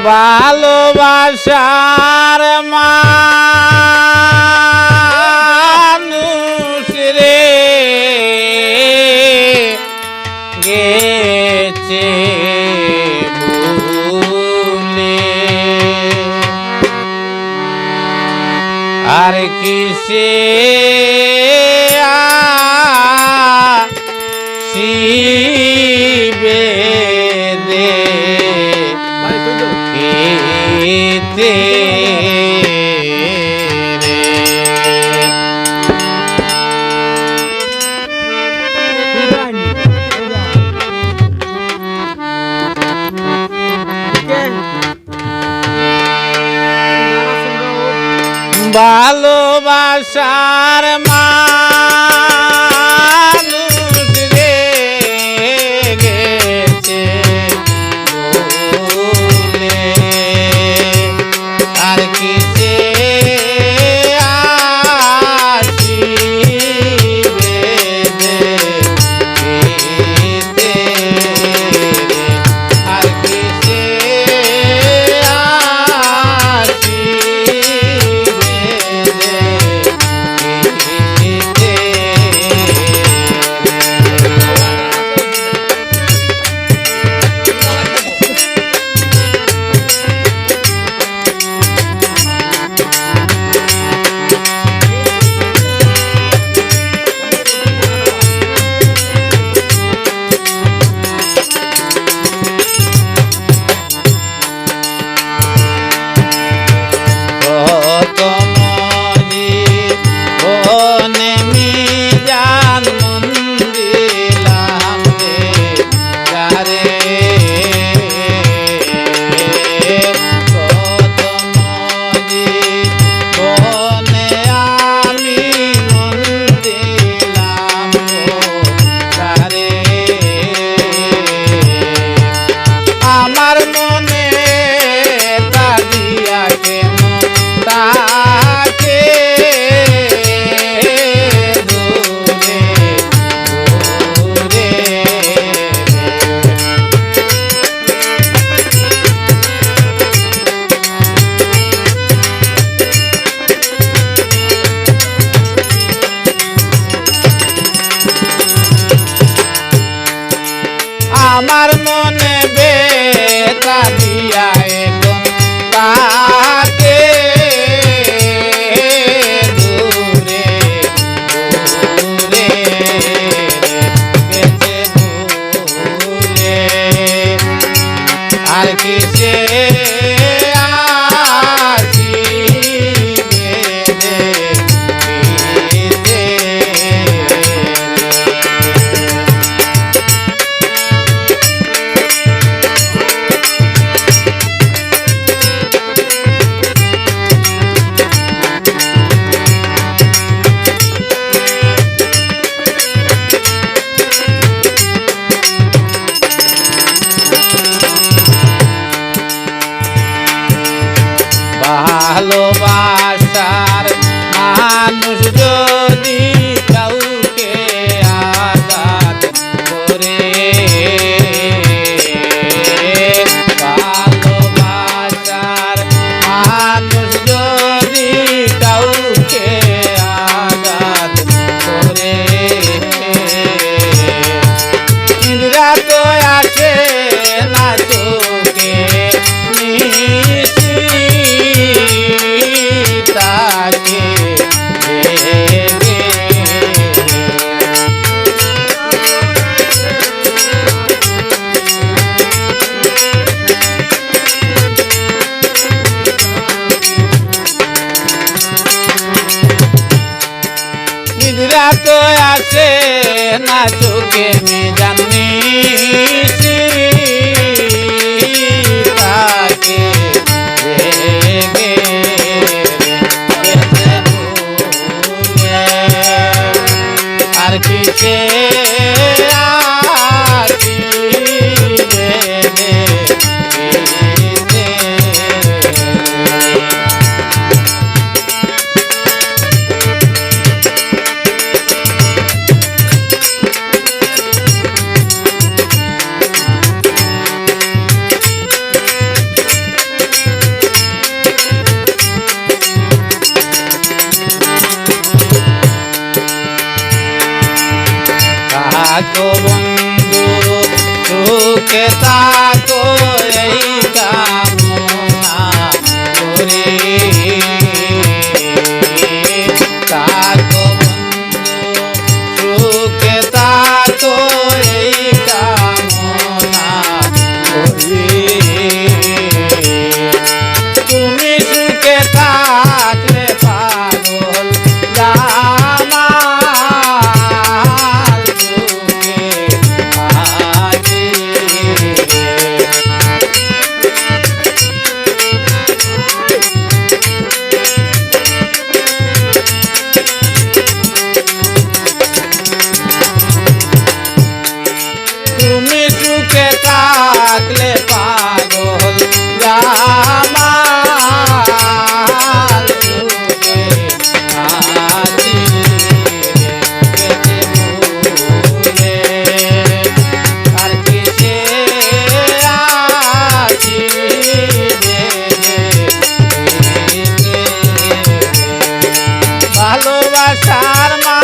ভালোবাসার মানুষ রে গেছে ভুলে আর কিসে শিবে দে কেতে ভালোবাসার মানুষ রে গেছে ভুলে আর কিসে আসিবে দেখিতে আর কিসে আমার মনে বেতা দিয়া এখন তাকে দূরে দূরে গেছে ভুলে আর কিসে ভালোবাসার মানুষ যদি কাউকে আঘাত করে ভালোবাসার মানুষ যদি কাউকে আঘাত করে ইন্দ্রা তো আসে না চোখে নিদ্রা তো আসে না চোখে মে জানি তাকে আর কিসে থাকো বন্ধু সুখে থাকো এই কামনা করি থাকো বন্ধু সুখে থাকো এই কামনা করি তুমি সুখে থাকলে পাগল জামাল সুখে থাকি তুমি সুখে থাকলে পাগল জামাল সুখে থাকি ভুলে আর কিসে আছি ভালোবাসার মা